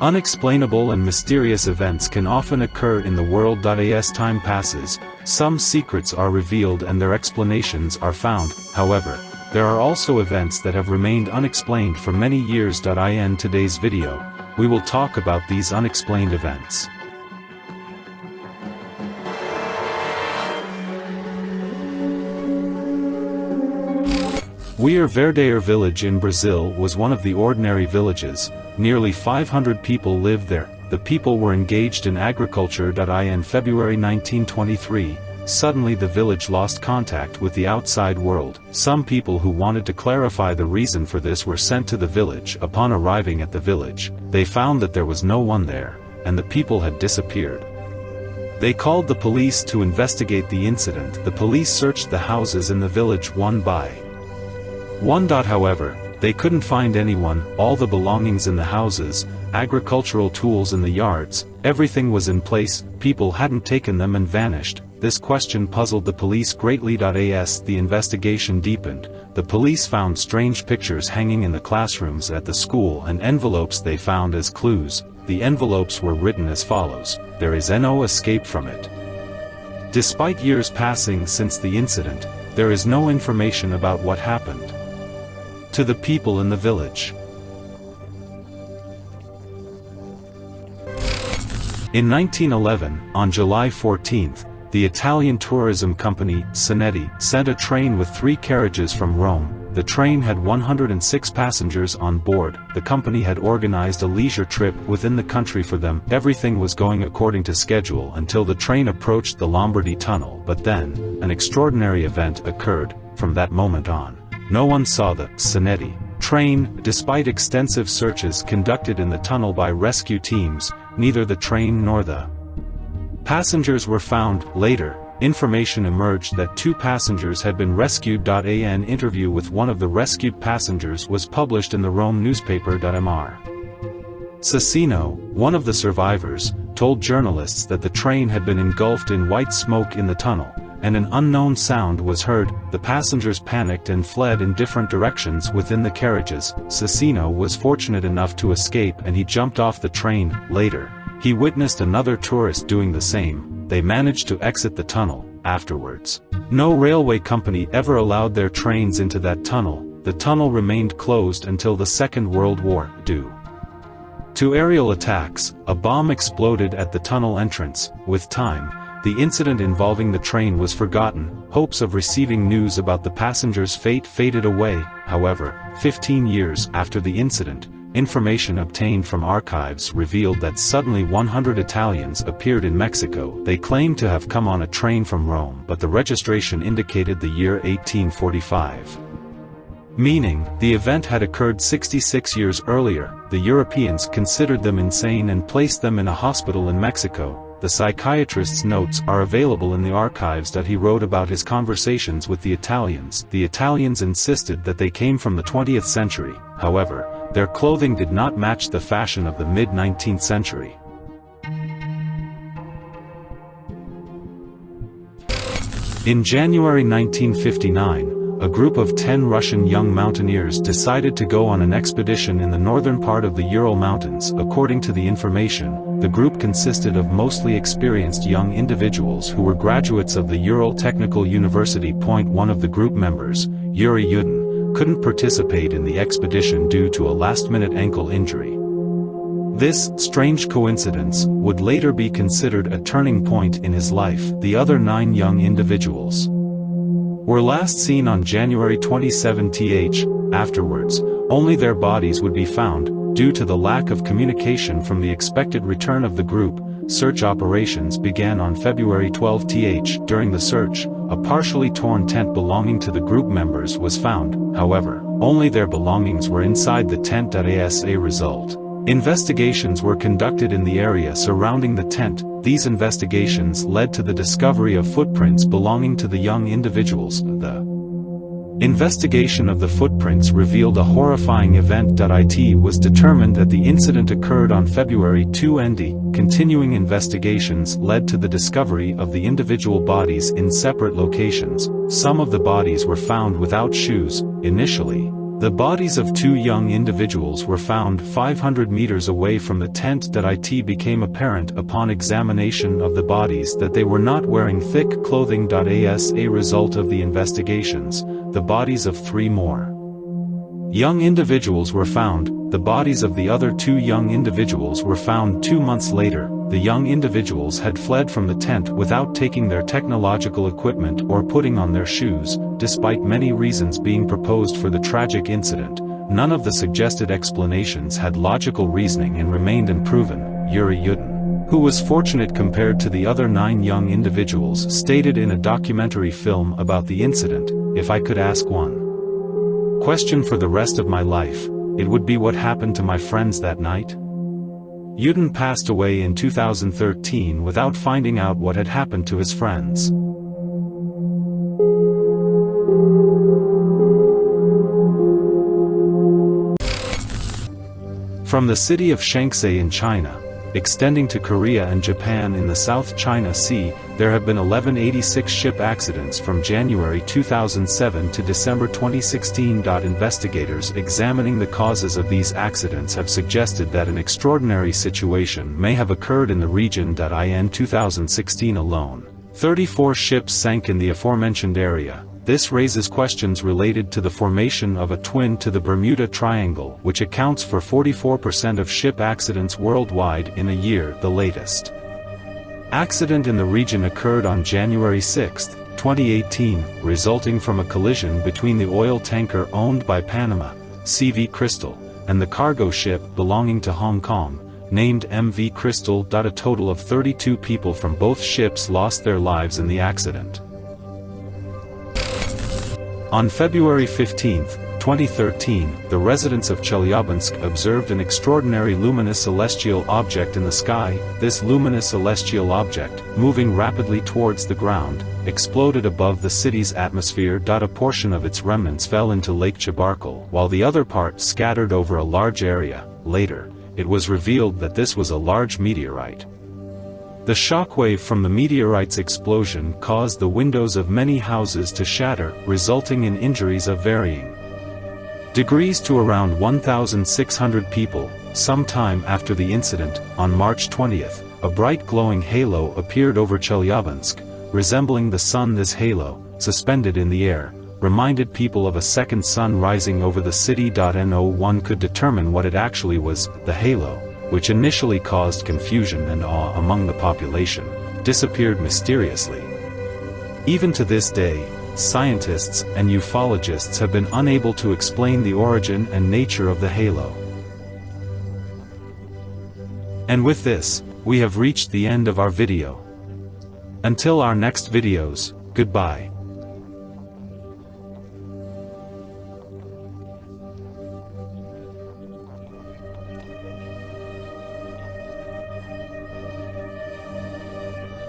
Unexplainable and mysterious events can often occur in the world. As time passes, some secrets are revealed and their explanations are found. However, there are also events that have remained unexplained for many years. In today's video, we will talk about these unexplained events. Verdadeiro village in Brazil was one of the ordinary villages. Nearly 500 people lived there. The people were engaged in agriculture. In February 1923, suddenly the village lost contact with the outside world. Some people who wanted to clarify the reason for this were sent to the village. Upon arriving at the village, they found that there was no one there, and the people had disappeared. They called the police to investigate the incident. The police searched the houses in the village one by one. However, they couldn't find anyone. All the belongings in the houses, agricultural tools in the yards, everything was in place. People hadn't taken them and vanished. This question puzzled the police greatly. As the investigation deepened, the police found strange pictures hanging in the classrooms at the school and envelopes they found as clues. The envelopes were written as follows: "There is no escape from it." Despite years passing since the incident, there is no information about what happened to the people in the village. In 1911, on July 14th, the Italian tourism company, Cinetti, sent a train with 3 carriages from Rome. The train had 106 passengers on board. The company had organized a leisure trip within the country for them. Everything was going according to schedule until the train approached the Lombardy Tunnel. But then, an extraordinary event occurred. From that moment on, no one saw the Cinetti train. Despite extensive searches conducted in the tunnel by rescue teams, neither the train nor the passengers were found. Later, information emerged that 2 passengers had been rescued. An interview with one of the rescued passengers was published in the Rome newspaper. Mr. Cecchino, one of the survivors, told journalists that the train had been engulfed in white smoke in the tunnel, and an unknown sound was heard. The passengers panicked and fled in different directions within the carriages. Cecchino was fortunate enough to escape and he jumped off the train. Later, he witnessed another tourist doing the same. They managed to exit the tunnel. Afterwards, no railway company ever allowed their trains into that tunnel. The tunnel remained closed until the Second World War. Due to aerial attacks, a bomb exploded at the tunnel entrance. With time, the incident involving the train was forgotten. Hopes of receiving news about the passengers' fate faded away. However, 15 years after the incident, information obtained from archives revealed that suddenly 100 Italians appeared in Mexico. They claimed to have come on a train from Rome, but the registration indicated the year 1845. Meaning, the event had occurred 66 years earlier. The Europeans considered them insane and placed them in a hospital in Mexico. The psychiatrist's notes are available in the archives. He wrote about his conversations with the Italians. The Italians insisted that they came from the 20th century. However, their clothing did not match the fashion of the mid-19th century. In January 1959, a group of 10 Russian young mountaineers decided to go on an expedition in the northern part of the Ural Mountains. According to the information, the group consisted of mostly experienced young individuals who were graduates of the Ural Technical University. One of the group members, Yuri Yudin, couldn't participate in the expedition due to a last-minute ankle injury. This strange coincidence would later be considered a turning point in his life. The other 9 young individuals were last seen on January 27th. Afterwards, only their bodies would be found. Due to the lack of communication from the expected return of the group, search operations began on February 12th. During the search, a partially torn tent belonging to the group members was found. However, only their belongings were inside the tent. As a result, investigations were conducted in the area surrounding the tent. These investigations led to the discovery of footprints belonging to the young individuals. The investigation of the footprints revealed a horrifying event. It was determined that the incident occurred on February 2nd. Continuing investigations led to the discovery of the individual bodies in separate locations. Some of the bodies were found without shoes. Initially, The bodies of 2 young individuals were found 500 meters away from the tent. It became apparent upon examination of the bodies that they were not wearing thick clothing. As a result of the investigations, the bodies of 3 more young individuals were found. The bodies of the other 2 young individuals were found 2 months later. The young individuals had fled from the tent without taking their technological equipment or putting on their shoes. Despite many reasons being proposed for the tragic incident, none of the suggested explanations had logical reasoning and remained unproven. Yuri Yudin, who was fortunate compared to the other 9 young individuals, stated in a documentary film about the incident, "If I could ask one question for the rest of my life, it would be what happened to my friends that night." Yudin passed away in 2013 without finding out what had happened to his friends. From the city of Shanxi in China, extending to Korea and Japan in the South China Sea, there have been 1186 ship accidents from January 2007 to December 2016. Investigators examining the causes of these accidents have suggested that an extraordinary situation may have occurred in the region. In 2016 alone, 34 ships sank in the aforementioned area. This raises questions related to the formation of a twin to the Bermuda Triangle, which accounts for 44% of ship accidents worldwide in a year. The latest accident in the region occurred on January 6, 2018, resulting from a collision between the oil tanker owned by Panama, CV Crystal, and the cargo ship belonging to Hong Kong, named MV Crystal. A total of 32 people from both ships lost their lives in the accident. On February 15, 2013, the residents of Chelyabinsk observed an extraordinary luminous celestial object in the sky. This luminous celestial object, moving rapidly towards the ground, exploded above the city's atmosphere. A portion of its remnants fell into Lake Chabarkal, while the other part scattered over a large area. Later, it was revealed that this was a large meteorite. The shockwave from the meteorite's explosion caused the windows of many houses to shatter, resulting in injuries of varying degrees to around 1,600 people. Sometime after the incident, on March 20, a bright glowing halo appeared over Chelyabinsk, resembling the sun. This halo, suspended in the air, reminded people of a second sun rising over the city. No one could determine what it actually was. The halo, which initially caused confusion and awe among the population, disappeared mysteriously. Even to this day, scientists and ufologists have been unable to explain the origin and nature of the halo. And with this, we have reached the end of our video. Until our next videos, goodbye.